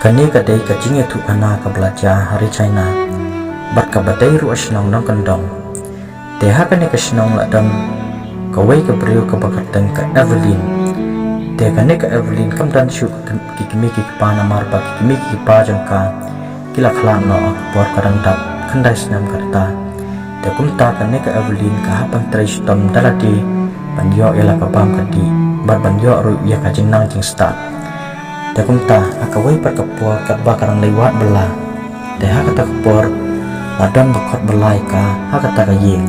Kani kadai kajingnya tu ana ka belajar hari China bat ka badai ru asnong nong kandong teha kani ka snong la dam ka wei ka brio ka bakatan ka Evelyn te kani ka Evelyn kam dan shu ki kimi ki pa na mar pa ki kimi ki pa jang ka kila khla no por karang dap khandai snam karta te kumta kani ka Evelyn ka hapan trai stom dalati banyo ela ka bam kadi bat banyo ru ya ka jinang jing start te kumta akawai par kapor kat bakarang lewat bela te ha kata kapor ladam bakot belai ka ha kata ka ying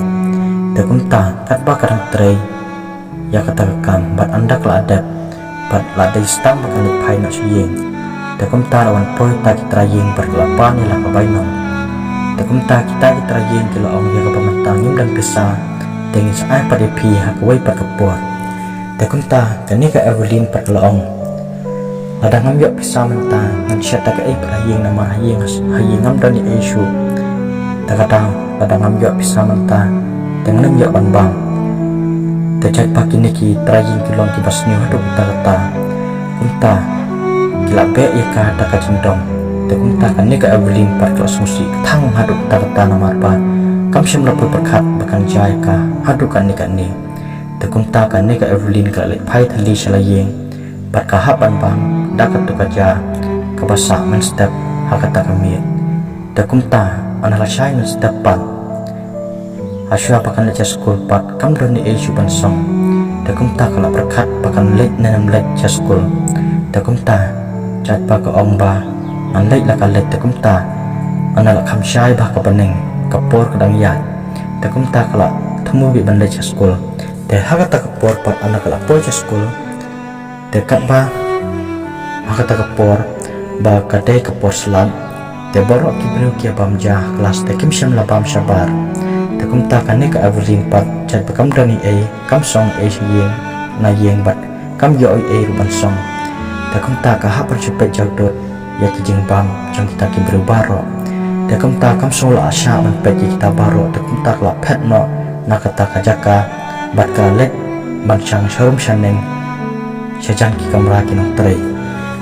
te kumta kat bakarang trei ya kata kam bat andak la adat bat la dai stam bakan pai nak ying te kumta lawan poi ta kitra ying par kelapan ila ka bainong te kumta kita kitra ying kilo ong ya ka pamantang yim dan pisa tengin sa pada pi ha kawai par kapor te kumta kani ka Evelyn par kilo ong ada ngambil pisah mentah ngan syata ka haying nama haying ngam dan isu tak kadang ada ngambil pisah mentah dengan ngambil banbang terjadi pagi niki traying kilong kibas ni haduk kata kunta kila be ya ka tak jendong te kunta kan ni ka Evelyn par kelas musik thang haduk kata nama apa kam syam lapor berkat bakan jai ka haduk kan ni te kunta kan ni ka Evelyn ka lek pai thali salayeng berkahap banbang dapat tu kerja kebasak men step hakata kami dakumta analah syai men step pan asya pakan leca school pat kam droni isu bansong dakumta kalau berkat pakan lek nenam lek ca school dakumta cat pa ka omba an lek la ka lek dakumta analah kam syai bah ka pening kapor kadang yat dakumta kalau temu bi ban lek ca school de hakata kapor pat anak la po ca school dekat ba hakata kapor ba kadai kapor selat te borok kibru kia bamja kelas te kim syam labam sabar te kumta kane ka Evelyn pat chat bekam dani kam song yeng na yeng bat kam yo ruban song te kumta ka ha percepet jawdot ya kijing bam jang kita kibru baro te kumta kam song la asya man pet kita baro te kumta la pet no nakata ka jaka bat ka lek ban sang sharum shaneng sejan ki kamera kinong tray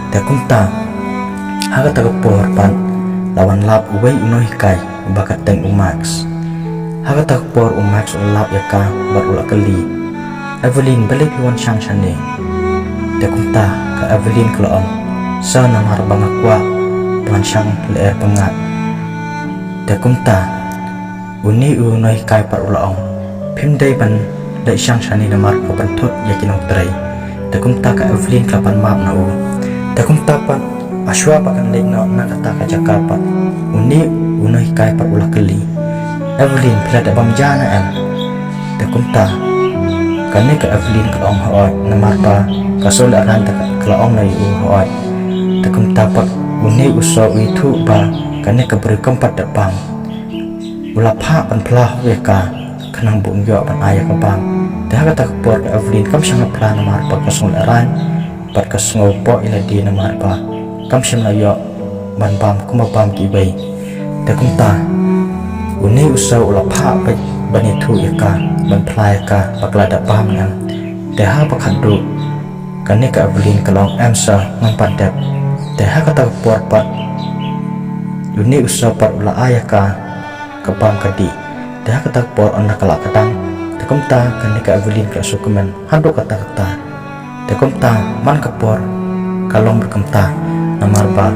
te kumta haga tagapor pan lawan lap uway unoy kai bakat teng umax haga tagapor umax ulap yaka bar ula kali Evelyn balik iwan syang syane te kumta ka Evelyn kloong sa namar bangakwa tuan syang leer pengat te kumta uni unoy kai par ulaong pimday ban dai syang syane namar ko bantut yakinong tray takumta ka Evelyn kapan maap na u takumta pa aswa pakan lek na kata ka Jakarta uni unai kai pa ulah keli Evelyn pila da bamjana an takumta kane ka Evelyn ka ong hoy na marpa ka solaran ta ka ong na u hoy takumta pa uni uso itu ba kane ka berkam pat da bang ulah pha pan plah we ka kanang bung yo pan aya ka bang dah kata kapor ke Evelyn kam sangat plan namar pa kasong laran pat kasong po ila di namar pa kam syam layo ban bam kumabam ki bay ta kumta uni usaw ula pha pa banitu yaka ban play ka bakla da pam ngam dah pakhandu kani ka Evelyn kalong answer ngam padap dah kata kapor pat uni usaw pat ula ayaka kabam kadi dah kata kapor anak kala kadang takumta kani ka Evelyn ka sukuman hando kata-kata takumta man kapor kalong berkamta namarba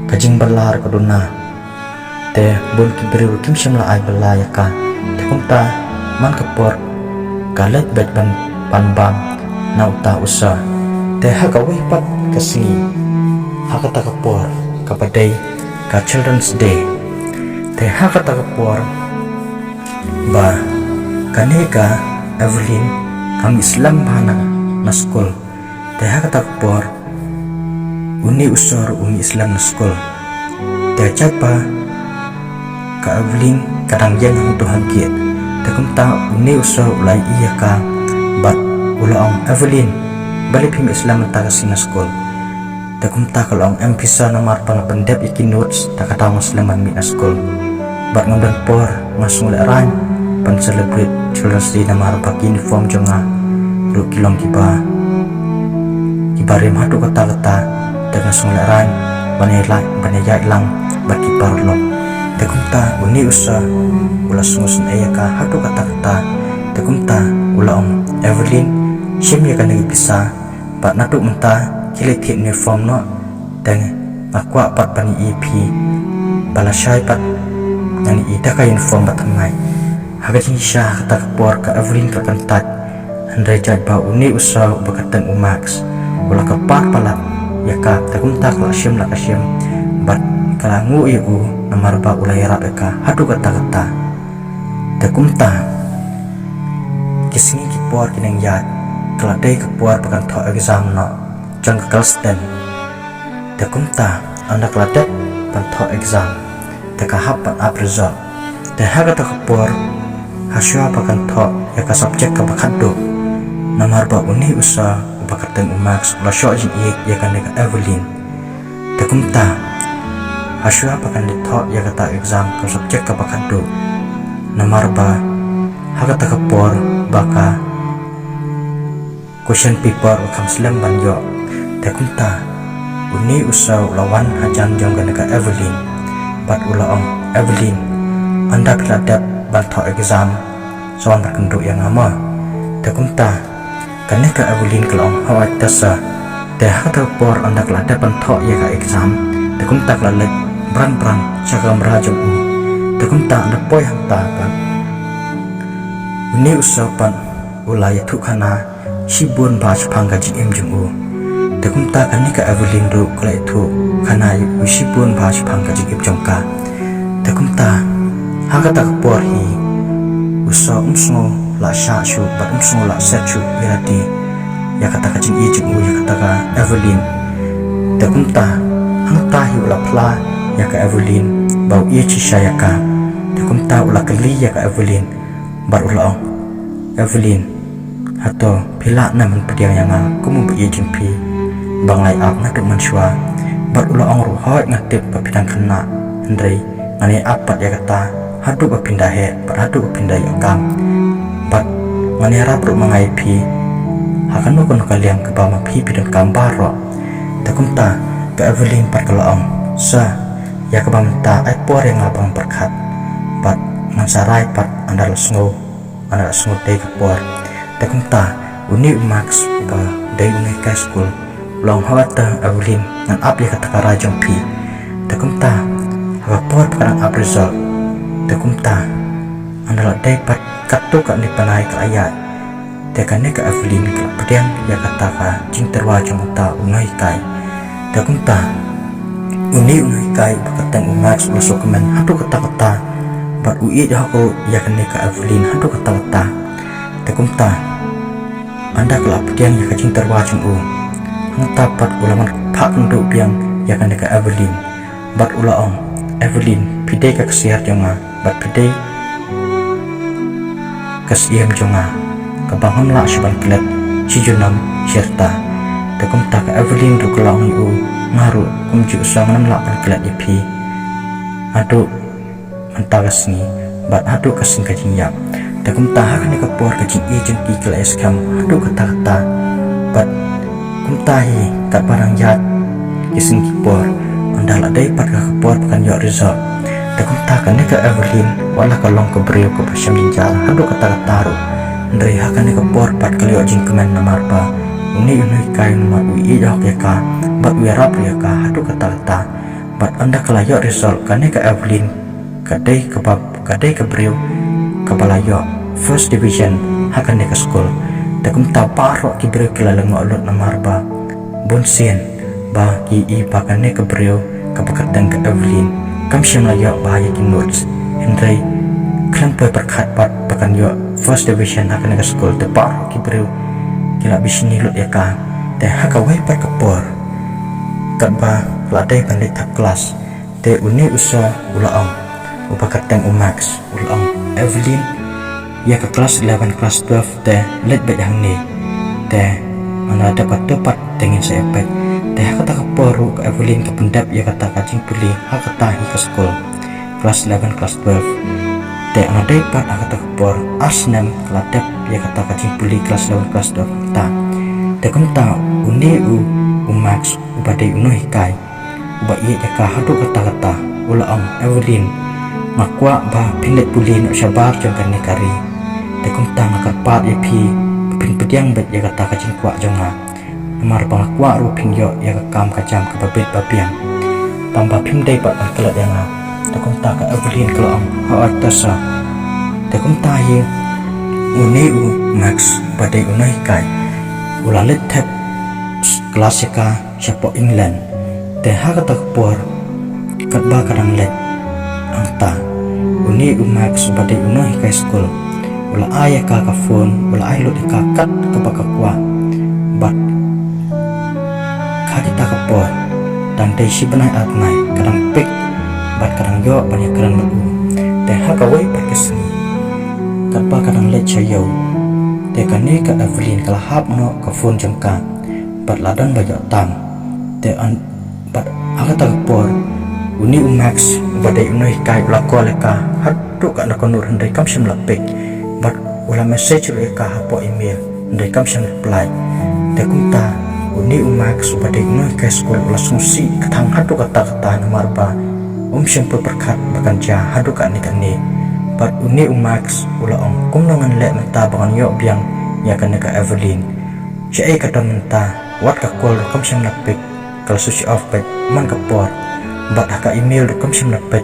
kajing berlar kaduna te bun kibri kim syamla ay belaya ka takumta man kapor kalet bet ban panbang nauta usa te hakawi pat kasini hakata kapor kapadai ka Children's Day te hakata kapor ba kaneka Evelyn kang Islam bana na school te hakata kapor uni usor uni Islam na school te chapa ka Evelyn kadang jan ang Tuhan kiat te kumta uni usor ulai iya ka bat ulaong Evelyn balik him Islam na tagasing na school te kumta kalong empisa na marpa na pandep ikin notes takatawang Islaman mi na school bat ngamdan por ngasung leran pan celebrate Children's Day na marapak uniform jonga ru kilong kiba rim hatu kata-kata dengan sunglaran banayay lang baki parlo te kumta uni usa ula sungusun ayaka hatu kata te kumta ula Evelyn shim ya kanagi bisa pat natu menta kilit hit uniform no dan makwa pat pani EP balasay pat ngani ita ka uniform batamay hagajin siya kata kapor ka Evelyn ka kantat andai jad ba uni usa bakatan umax ula kapar palat yaka te kumta kala shim la kasyim bat kalangu iu namar ba ula yara eka hatu kata te kumta kisini kipor kineng yat keladai kepuar pakan tho exam no jang ke kelas 10 te kumta anda keladet pan tho exam te kahap pan up result te haga ta kepuar hasya pakan tho ya ka subjek ka bakado namar ba uni usa bakateng umax la syo jin ya kan ka Evelyn te kumta hasya pakan de tho ya ka ta exam ka subjek ka bakado namar ba haga ta kepuar baka question paper ukam slam banyo te kumta uni usau lawan hajan jong ka Evelyn bat ula Evelyn anda piladap banto exam soan berkenduk yang ama te kumta kaneka Evelyn kelong hawat tasa te hata por anda piladap banto ya ka exam te kumta kelalet bran cakam raja te kumta anda poy hanta pan uni usau pan ulaya tukana shibun ba chpanga ji jung te kumta kaneka Evelyn ru kala itu kana yu shibun ba chpanga ji jongka te kumta haga tak por hi usa umso la sha shu ba umso la set shu irati ya kata ka jing jung ya kata ka Evelyn te kumta hangta hi ula pla ya ka Evelyn bau ia chi sha ya ka te kumta ula kali ya ka Evelyn bar ula Evelyn atau pila naman pediang yang kumu bi jimpi banglai ap na man shwa bar ula ru hoy ngatip papidang kena ndrei ngani apat ya kata hadu pindah he hadu pindah ya kam bat ngani harap ru mangai pi akan nukon kalian ke bama pi pidang gambar ro takumta ke Evelyn pat kalaong sa ya ke bamta ai por yang abang perkat bat mansarai pat andal sngo dei ke por takumta uni max ba dei uni ka school long hawata Evelyn ngan ap ya kata karajong pi takumta rapor parang ap result takumta andala dei pat katu ka ni panai ka ayat tekane ka Evelyn ka pediang ya kata ka jing terwa jong ta unai kai takumta uni unai kai bakatang umax masuk kemen hatu kata bat ui jako ya kane ka Evelyn hatu kata takumta anda kelap pediang ya ka jing terwa jong hang tapat ulaman pak nduk biang ya kane ka Evelyn bat ulaong Evelyn pidai ka kesiar jonga bat pidai kesiam jonga kebangun la syuban kilat sijunam syerta takumta ka Evelyn ru kelang yu ngaru kumju usangan la pan kilat ipi adu antagasni bat adu kasing kajing yak takumta hakane ka por kajing jeng ki kelas kam adu kata bat kumtahi kat barang yat kising kipor andala dai pat ka kapor pakan yo result takumta kane ka Evelyn wala ka long ko brio ko pasyam jinjal hadu kata taru ndrei hakane ka por pat kalio jing kemen namar pa uni kai nomor ui ya ka bat wi rap ya ka hadu kata bat anda kalayo result kane ka Evelyn kadai ka brio ka balayo first division hakane ka school takumta paro ki brio kilalang olot namar ba bonsen ba ki i pakane ka brio kapakatan ka Evelyn kam syam la yo bahaya ki notes hendrai klan poy perkat pat pakan yo first division hakane ka school te par ki brio kila bisini lut ya ka te haka wai pat ka por kat ba ladai pandai tak kelas te uni usa ulaong upakatan umax ulaong Evelyn ya ke kelas 11 kelas 12 te let bet hang ni te mana dapat tepat dengan saya pet teh kata keporu ke Evelyn ke pendap ya kata kacing pulih hak kata hi ke sekolah kelas 11 kelas 12 teh ana dapat kata kepor asnam keladap ya kata kacing pulih kelas 11 kelas 12 kata teh kunta uni umax ubadai unuh kai ba ia jaka hadu kata-kata ula ang Evelyn ngakwa ba pinlet pulin syabar jong kan nikari te kum ta ngakarpat ya pi pin pediang bet ya kata kacing kwa jonga namar pangakwa ru pin yo ya kam kacam ke babet bapiang pamba pim dai ba kelat yang te kum ta ka Evelyn kalau ang ha tasa te kum ta ye uneu Max badai unai kai ulalet tep klasika siapa England te ha kata por kat ba kadang let angta uni Max badai unai kai school ula ayah ka phone ula ai lo ka kat ka bakakwa bat ka kita ka por dan te si benai at nai kadang pik bat kadang yo banyak kadang lu te ha ka wai pat kesni kat ba kadang let chayo te kane ka Evelyn kala hap no ka phone jangka bat ladan bayo tam te an bat agata por uni Max badai unai kai ula ko leka hatu ka na konur handai kam sim lapik bat ula message leka hapo email handai kam sim reply te kumta uni Max badai unai kai school ula sungsi katang hatu kata-kata nomor ba sim perkat bakan ja hadu ka ni kane bat uni Max ula ong kumnongan le menta bangan yo biang ya kane ka Evelyn siya kata menta wat ka call kam sim lapik kalau switch off bet man ka por bat ka email kam sim lapik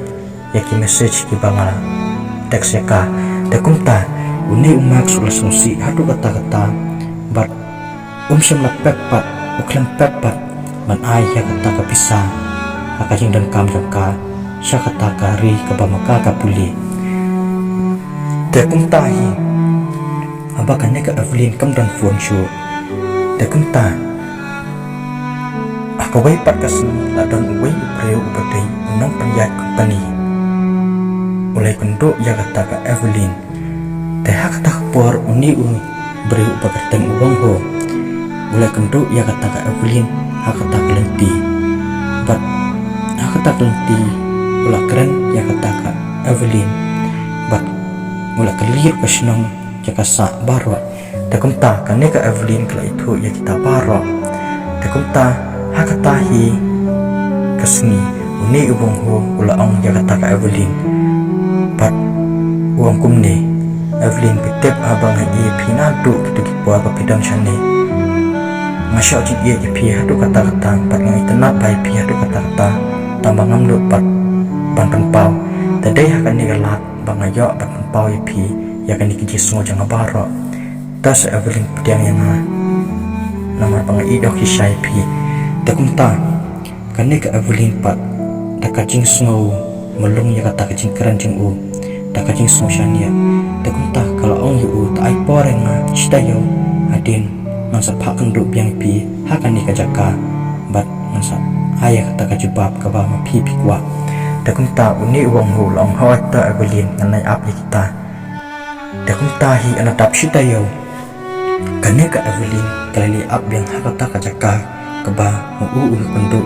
ya ki message ki bangala teks ya ka te kumta uni Max ula sungsi hadu kata-kata bat sim lapik pat uklan pepat man ai ya kata ka pisah akajing dan kam jangka siya kata ka ri ka bamaka ka puli te kumta hi aba kane ka Evelyn kam dan phone show te kumta akawai pat kasen ladon uwai upreo ubadai unang penyat company ulai kendo ya kata ka Evelyn te hak tak por uni breu ubagateng uang ho ulai kendo ya kata ka Evelyn hak tak lenti bat hak tak lenti ulah keren ya kata ka Evelyn bat ulah kelir kesenang jaka sa baro te kumta kane ka Evelyn kala itu ya kita baro te kumta hakatahi kasni uni ubong ho ula ong ya kata ka Evelyn pat uang kumne Evelyn pitep abang hai pinado kitu kipua ba pidang chane ngasya ji ye pi hadu kata-kata pat ngai tenat bai pi hadu kata-kata tambang ngamlu pat ban pau tadai hakan ni galat bangayo ban pau ye pi ya kan dikiji semua jangan baro tas Evelyn pediang yang nomor pangai dok hisai pi te kumta kane ka Evelyn pat ta kacing snow melung ya kata kacing keren jing u ta kacing snow shania te kumta kalau ong yu ta ai poreng na chita yo adin masa pak kenduk biang pi hakan ni kajaka bat masa ayah kata kajubab ka ba ma pi pi kwa te kumta uni uang hu long ho ta Evelyn nganai ap kita te kumta hi anatap chita yo kane ka Evelyn kali ap biang hakata kajaka keba uu kunduk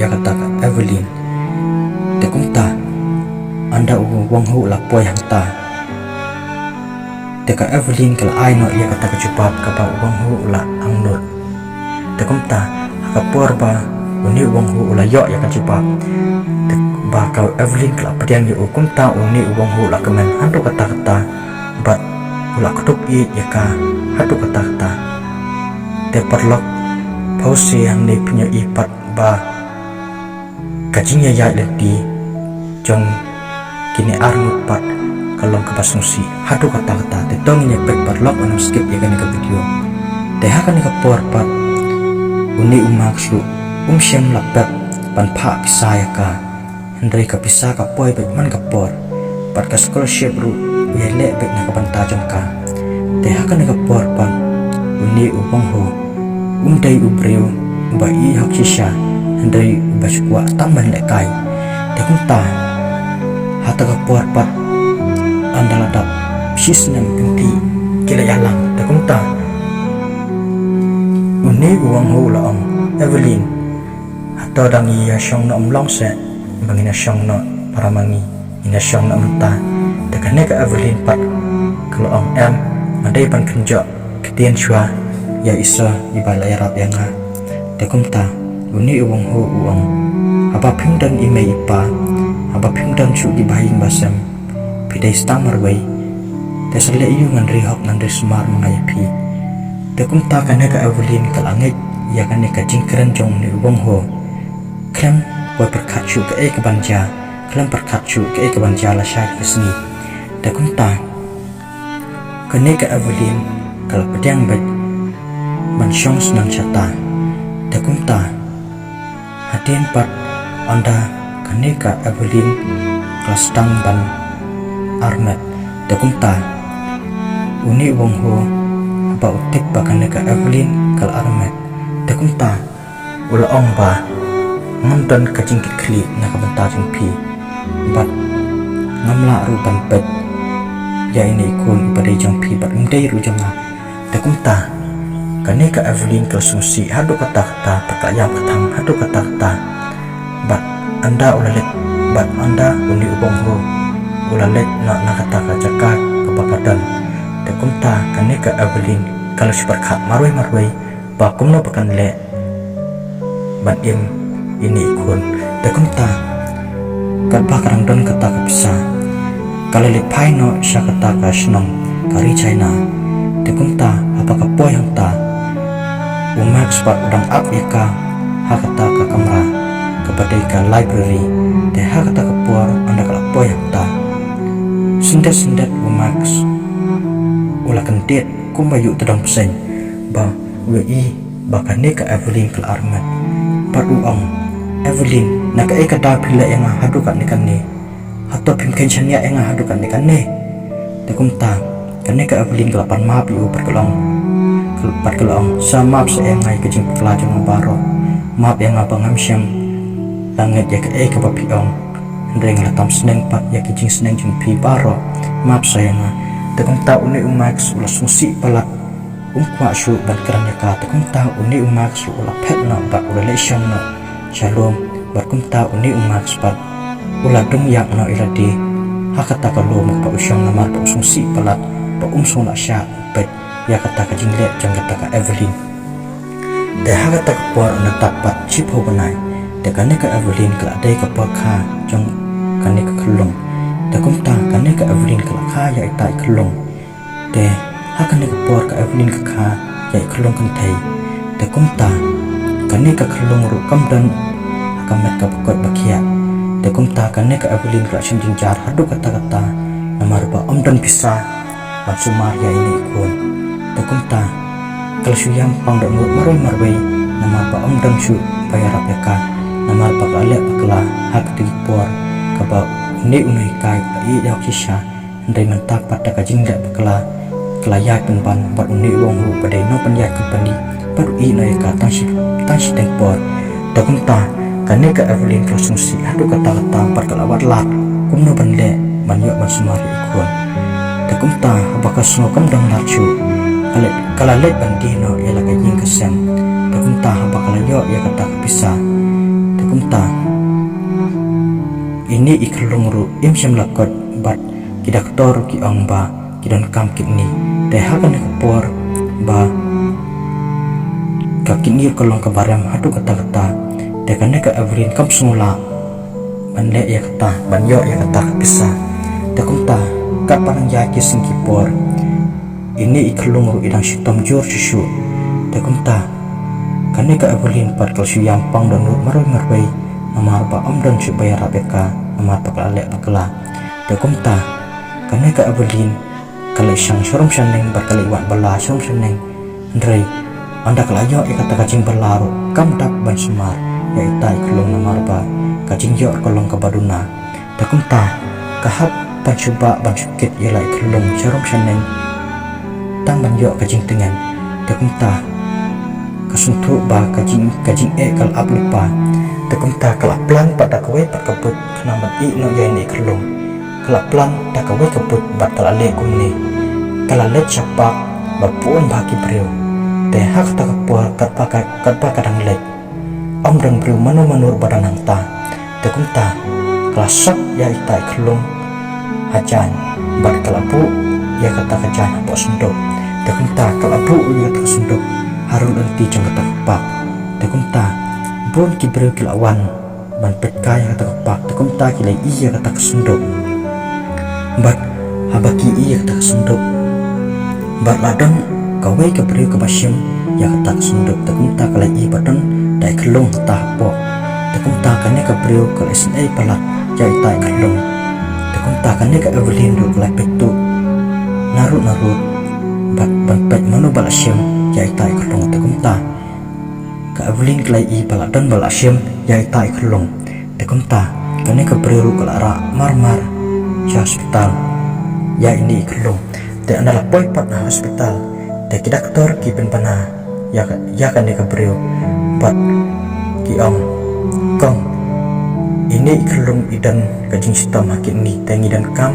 ya kata ka Evelyn te kumta anda uang hu la poy hangta te ka Evelyn kala ai no ya kata ka jubab keba uang hu la angnur te kumta ka porba uni uang hu la yo ya ka jubab te ba ka Evelyn kala pediang yu kumta uni uang hu la kemen hantu kata-kata bat ula ketuk i ya ka hatu kata-kata te perlok pause yang ni punya ipat ba kajingnya ya leti jong kini armut pat kalau ke pasungsi hadu kata-kata te tongnya pek perlok anam skip ya kan ke video te hakan ke por pat uni umaksu siam lapet pan pha pisaya ka hendrai ka pisa ka poi bet man ka por pat ka scholarship ru ya le bet na ka banta jong ka te hakan ke por pat uni ubong ho dai ubreu bai hak shisha dai bashkwa tamban le kai te kunta hata ka por pat andala dap shisnam pinti kila yalang te kunta uni uang ho la ong Evelyn hata dang ya shong na long se bangina shong na paramangi ina shong na mta te kane ka Evelyn pat kalau ong em madai pan kenjo ketien chua ya isa di balai rap yang te kumta uni uang ho uang haba phim dan ime ipa haba phim dan chu di bahing basam pidai stamar wai te sale yu ngan rihok nan de smar mangai pi te kum ta kan ka Evelyn kalangit ya kan ka jingkran jong ni wong ho klam wa perkhat chu ka ek banja klam perkhat chu ka ek banja la sha kisni te kum ta kan ka Evelyn kal pedang bet ban syong senang chata te kum ta hatin pat anda kaneka Evelyn kelas tang ban armet te kum ta uni wong ho ba utik ba kaneka Evelyn kal armet te kum ta ula ong ba ngam dan kacing kikli na kabanta jing pi bat ngamla ru ban pet ya ini kun pada jang pi bat umdai ru janga te kum ta kaneka Evelyn kal sungsi hadu kata-kata perkayam ketang hadu kata-kata bat anda ulalet bat anda uni ubong ho ulalet na kata kacaka kebakadan te kum ta kaneka Evelyn kalau seperkat marwai ba kumno bakan le ban im ini ikun te kum ta kat bakarang don kata kapisa kalau lipai no sya kata ka snong kari China te kum ta apakah poy yang ta umak sepat udang ap ika hakata ka kamera kepada ika library te hakata ka puar anda kala poy yang ta sindat umak ula kentit kumbayu tedang peseng ba wei bakane ka Evelyn kal armat padu ong Evelyn nak eka da pila yang hadu kan ni atau pimken chania yang hadu kan ni te kum ta kane ka Evelyn kelapan maap yu perkelong sama sa engai kejing pelajong baro maap yang abang amsyam langit ya ke eka bapiong ndeng latam seneng pat ya kejing seneng jing pi baro maap sa yang te kum ta uni umak ula sungsi palak kwa shu ban kerana ka te kum ta uni umak su ula pet na ba ula lesyong na shalom bar kum ta uni umak spat ula dung yak na iladi hakata ka lo mak pa usyong na mar pa sungsi palak pa sung na sya pet ya kata ka jingle jang kata ka Evelyn te hakata ka por na tapat chip ho banai te kane ka Evelyn ka adai ka por kha jong kane ka khulung te kum ta kane ka Evelyn ka kha ya itai khulung te hakane ka por ka Evelyn ka kha ya khulung kan thai te kum ta kane ka khulung ru kam dan akamet ka pokot bakia te kum ta kane ka Evelyn ka shin jar hadu kata-kata namar ba dan pisah maksumar ya ini ikun te kum ta kalau syam pang dan marwai namar ba dan syu bayar apeka namar ba kale pakla hak ti por ka ba ni unai kai ba i yak kisha ndai mentak pada ka jingda pakla kelaya penban bat uni wong hu pada no penyak company baru i nai ka tang si teng por te kum ta kane ka Evelyn prosungsi hadu kata-kata par kalawat lat kumno banle banyo mansumar ikun te kum ta abaka sno kam dang lachu kala let bandino ya la kajing kesem te kum ta abaka layo ya kata bisa te kum ta ini iklung ru im syam lakot bat kidak tor ki ong ba kidan kam kini te hakan por ba kakinir kolong kabaram hadu kata-kata te kane ka Evelyn kam sungla banle ya kata banyo ya kata bisa te kum ta ka parang yaki singki por ini iklung ru idang shitom jur shishu te kum ta kane ka Evelyn par kal syam pang dan marwai namar ba dan syu bayar abeka namar pakale pakla te kum ta kane ka Evelyn kalau syang syurum syaneng berkali wat bala syurum syaneng ndrei anda kalayo kata kacing berlaru kam tak ban semar ya itai kelong namar ba kacing yo kolong kabaduna te kum ta kahap ban coba ban sukit ya lai kelong syurum syaneng tang ban yo kacing tengan te kum ta kasuntu ba kacing kal ap lupa te kum ta kala plan pada kowe pat kabut kenaman i no ya ini kelong kala plan tak kowe kabut bat kala le kumni kala le capak bapuan bagi beliau te hak tak puar kat kadang le dang beliau manur badan ta te kum ta kala sak ya itai kelong hajan bat kala bu ya kata kajan po sundok te kum ta kala bu ya kata sundok harun anti jang kata pak te kum ta bon ki beliau kilawan ban pet kaya kata kepak takum ta kilai iya kata kesunduk bat habaki iya kata kesunduk bat ladang kawai ke beriu ke basyam ya kata kesunduk takum ta kilai iya badan dai kelung ta pok takum ta kane ke beriu ke SNA palat ya itai kelung takum ta kane ke Evelyn ru kelai petu narut bat ban pet manu balasyam ya itai kelung takum ta ke Evelyn kelai iya palat dan balasyam ya itai kelung takum ta kane ke beriu ke lara marmar ya hospital ya ini kelung te adalah poi pat na hospital te ki doktor ki penpana ya kane ke beriu pat ki kong ini kelung idan kajing sistem hakin ni tengi dan kam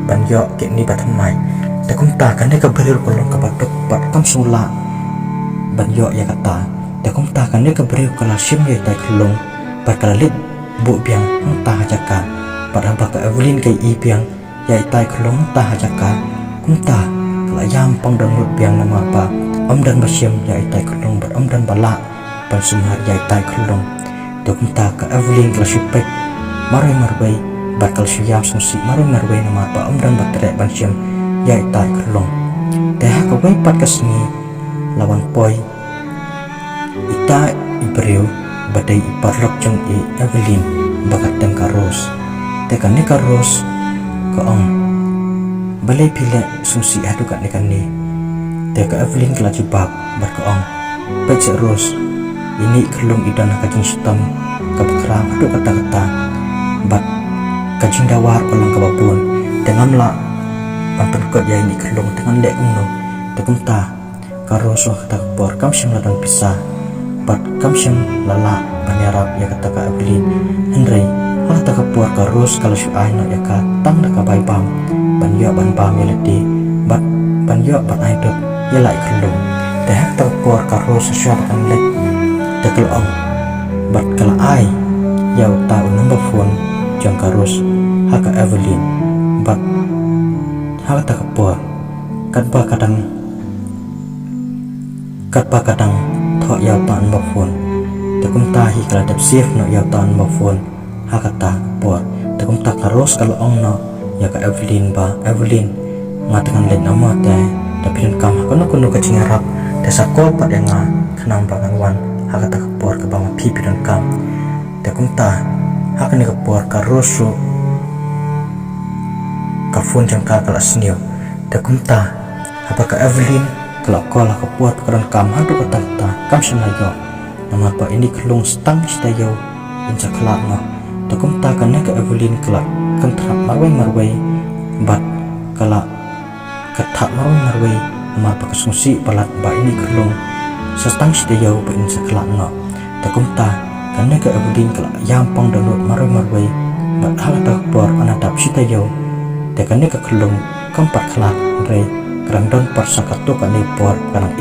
ban yo ki ni batamai te kum ta kane ke beriu kelung ke batuk pat kam sula ban yo ya kata te kum ta kane ke beriu ke lasim ya tai kelung pat kalalit bu biang ta hajaka pada baka Evelyn kai i biang ya itai kelung ta hajaka kumta kala yam pang dan mut biang nama apa om dan basyam ya itai kelung bat om dan bala ban sumhar ya itai kelung to kumta ka Evelyn kala syupek marwai bat kala syam sumsi marwai nama apa om dan batere ban syam ya itai kelung teh ka wai pat kasni lawan poi ita ibreu badai iparlok jeng i Evelyn bakat dan karos tekan ni karos ke balai pilek sumsi adu kat ni teka Evelyn kala jebak bar ke baik ros ini kelung idan kajing sistem ke bekerang adu kata-kata bat kajing dawar kolong ke babun dengan la bantu kot ya ini kelung dengan lek umno tekum ta karos kata kepor kam syam ladan pisah bat kam syam lala banyarap ya kata ka Evelyn Henry hal tak kepuar karus kalau syuai nak ya ka tang dak bai bam ban yo ban bam ya ledi bat ban yo ban ai dok ya lai kelung teh tak kepuar karus syuai kan lek te kelong bat kala ai ya ta nombor phone jang karus ha ka Evelyn bat hal tak kepuar kadba kadang thok ya ta nombor phone tekum tahi kala dap safe no ya ta nombor phone hakata por tekum tak karos kalau no ya ka Evelyn ngatakan lain nama teh tapi dan kam kono kacing harap desa kol pat yang kenam bangan wan hakata por ke bawah pipi dan kam tekum ta hakane ke por karos ka phone jangka kala snio tekum ta apa ka Evelyn kalau kol ke por keran kam hadu kata kam senayo nama apa ini kelung stang stayo inca kelak no takum ta kane ke Evelyn kelak kentrap marwai bat kelak ketak marwai nama apa kesungsi palat ba ini kelung sestang stayo ba inca kelak no takum ta kane ke Evelyn kelak yampang danut marwai bat hal tak por anadap stayo te kane ke kelung keempat kelak re kerang don par sakatu kane por kanang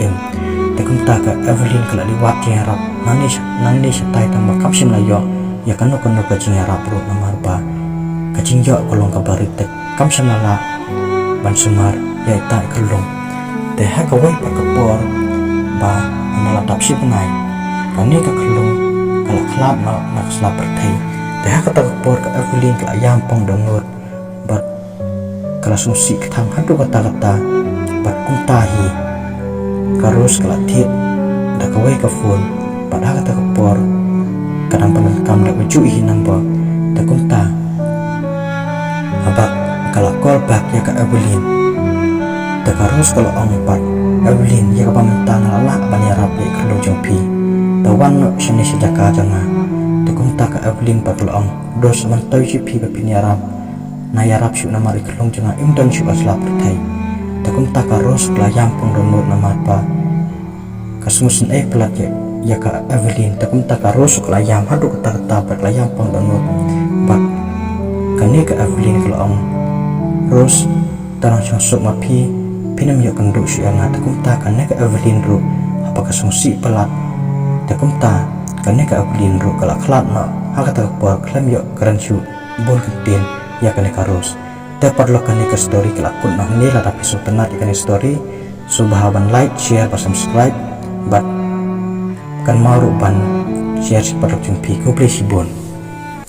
takum ta ke Evelyn kelak liwat harap nani setai tambah kapsim layo ya kanu kacing harap ro namar ba kacing jo kolong kabarit tek kapsim lala ban sumar ya itai kelung teh ha kawai pa kapor ba amala tapsi penai kani ka kelung kala klap no nak slap pertai teh ha kata kapor ke Evelyn ke ayam pong dongut bat kala sumsi ketang hadu kata-kata bat kuntahi karus kelatit dah kawai ke phone padahal kata kepor kadang penengkam dah ujui nampak takum ta abak kalau call back ya ke Evelyn tak harus kalau empat Evelyn ya ke pamentang lalah banyarap ya ke lojong pi tawan no sini sejaka jangan takum ta ke Evelyn pat kalau dos mantau si pi bapiniarap na yarap syuk nama ikelong jangan imdan syuk asla pertai takum ta harus pelayang pengdonor nama apa kasumusin pelat ya ka Evelyn takum tak harus kelayam hadu kata berkelayam pang danut bat kani ke Evelyn kalau Rose tarang sosok mapi pinam yo kenduk syanga takum ta kani ke Evelyn ru apa kasumusi pelat takum ta kani ke Evelyn ru kalau kelat no hakata por klam yo kerancu bol kentin ya kani ka Rose dapat lo kani ke story kelakun nah ni lah tapi so tenat kani story subhaban like share pas subscribe bat kan maru ban share si padok jumpi ko play si bon